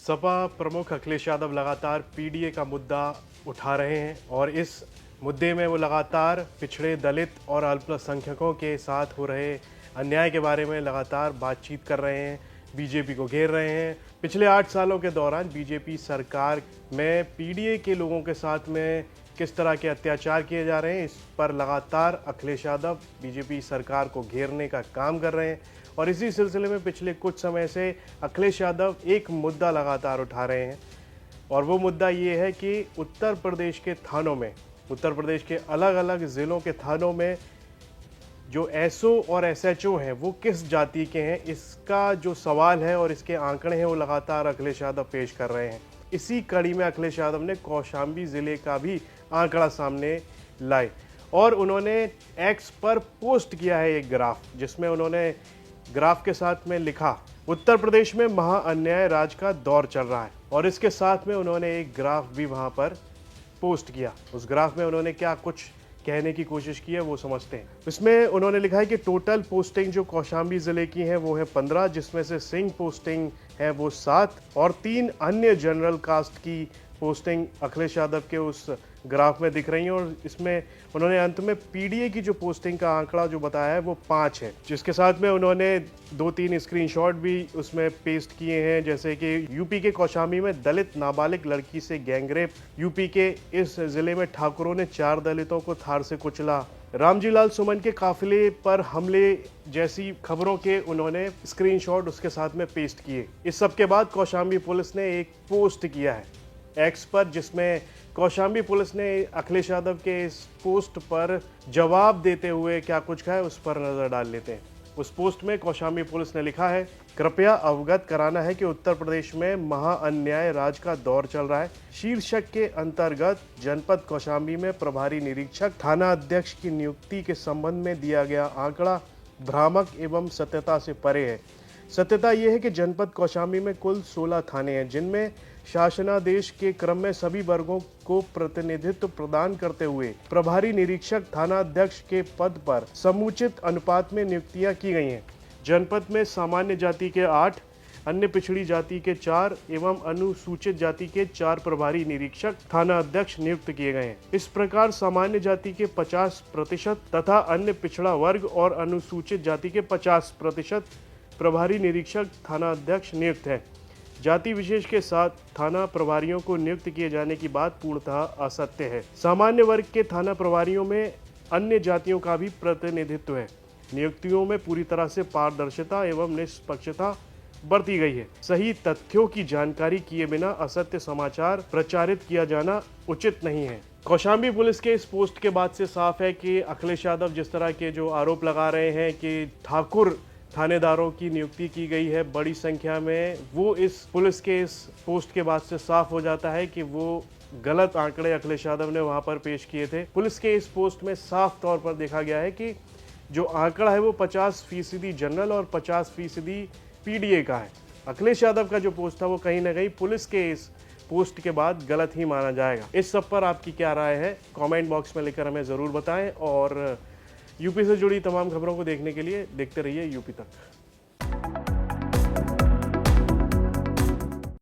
सपा प्रमुख अखिलेश यादव लगातार पीडीए का मुद्दा उठा रहे हैं और इस मुद्दे में वो लगातार पिछड़े दलित और अल्पसंख्यकों के साथ हो रहे अन्याय के बारे में लगातार बातचीत कर रहे हैं, बीजेपी को घेर रहे हैं। पिछले 8 सालों के दौरान बीजेपी सरकार में पीडीए के लोगों के साथ में किस तरह के अत्याचार किए जा रहे हैं, इस पर लगातार अखिलेश यादव बीजेपी सरकार को घेरने का काम कर रहे हैं। और इसी सिलसिले में पिछले कुछ समय से अखिलेश यादव एक मुद्दा लगातार उठा रहे हैं और वो मुद्दा ये है कि उत्तर प्रदेश के थानों में, उत्तर प्रदेश के अलग अलग ज़िलों के थानों में जो एसओ और एसएचओ हैं वो किस जाति के हैं, इसका जो सवाल है और इसके आंकड़े हैं वो लगातार अखिलेश यादव पेश कर रहे हैं। इसी कड़ी में अखिलेश यादव ने कौशाम्बी ज़िले का भी आंकड़ा सामने लाए और उन्होंने एक्स पर पोस्ट किया है एक ग्राफ, जिसमें उन्होंने ग्राफ के साथ में लिखा उत्तर प्रदेश में महाअन्याय राज का दौर चल रहा है। और इसके साथ में उन्होंने एक ग्राफ भी वहां पर पोस्ट किया। उस ग्राफ में उन्होंने क्या कुछ कहने की कोशिश की है वो समझते हैं। इसमें उन्होंने लिखा है कि टोटल पोस्टिंग जो कौशाम्बी ज़िले की है वो है 15, जिसमें से सिंह पोस्टिंग है वो 7 और 3 अन्य जनरल कास्ट की पोस्टिंग अखिलेश यादव के उस ग्राफ में दिख रही हैं। और इसमें उन्होंने अंत में पीडीए की जो पोस्टिंग का आंकड़ा जो बताया है वो 5 है, जिसके साथ में उन्होंने 2-3 स्क्रीनशॉट भी उसमें पेस्ट किए हैं, जैसे कि यूपी के कौशाम्बी में दलित नाबालिग लड़की से गैंगरेप, यूपी के इस जिले में ठाकुरों ने 4 दलितों को थार से कुचला, रामजी लाल सुमन के काफिले पर हमले जैसी खबरों के उन्होंने स्क्रीनशॉट उसके साथ में पेस्ट किए। इस सब के बाद कौशाम्बी पुलिस ने एक पोस्ट किया है एक्स पर, जिसमें कौशाम्बी पुलिस ने अखिलेश यादव के इस पोस्ट पर जवाब देते हुए क्या कुछ कहा है उस पर नजर डाल लेते हैं। उस पोस्ट में कौशाम्बी पुलिस ने लिखा है, कृपया अवगत कराना है कि उत्तर प्रदेश में महाअन्याय राज का दौर चल रहा है। शीर्षक के अंतर्गत जनपद कौशाम्बी में प्रभारी निरीक्षक थाना अध्यक्ष की नियुक्ति के संबंध में दिया गया आंकड़ा भ्रामक एवं सत्यता से परे है। सत्यता यह है कि जनपद कौशाम्बी में कुल 16 थाने हैं, जिनमें शासनादेश के क्रम में सभी वर्गों को प्रतिनिधित्व प्रदान करते हुए प्रभारी निरीक्षक थाना अध्यक्ष के पद पर समुचित अनुपात में नियुक्तियां की गई हैं। जनपद में सामान्य जाति के 8, अन्य पिछड़ी जाति के 4 एवं अनुसूचित जाति के 4 प्रभारी निरीक्षक थाना अध्यक्ष नियुक्त किए गए हैं। इस प्रकार सामान्य जाति के 50% तथा अन्य पिछड़ा वर्ग और अनुसूचित जाति के 50% प्रभारी निरीक्षक थाना अध्यक्ष नियुक्त है। जाति विशेष के साथ थाना प्रभारियों को नियुक्त किए जाने की बात पूर्णतः असत्य है। सामान्य वर्ग के थाना प्रभारियों में अन्य जातियों का भी प्रतिनिधित्व है। नियुक्तियों में पूरी तरह से पारदर्शिता एवं निष्पक्षता बरती गई है। सही तथ्यों की जानकारी किए बिना असत्य समाचार प्रचारित किया जाना उचित नहीं है। कौशाम्बी पुलिस के इस पोस्ट के बाद से साफ है कि अखिलेश यादव जिस तरह के जो आरोप लगा रहे हैं कि ठाकुर थानेदारों की नियुक्ति की गई है बड़ी संख्या में, वो इस पुलिस के इस पोस्ट के बाद से साफ हो जाता है कि वो गलत आंकड़े अखिलेश यादव ने वहां पर पेश किए थे। पुलिस के इस पोस्ट में साफ तौर पर देखा गया है कि जो आंकड़ा है वो 50% जनरल और 50% पीडीए का है। अखिलेश यादव का जो पोस्ट था वो कहीं ना कहीं पुलिस के इस पोस्ट के बाद गलत ही माना जाएगा। इस सब पर आपकी क्या राय है, कमेंट बॉक्स में लिखकर हमें ज़रूर बताएं और यूपी से जुड़ी तमाम खबरों को देखने के लिए देखते रहिए यूपी तक।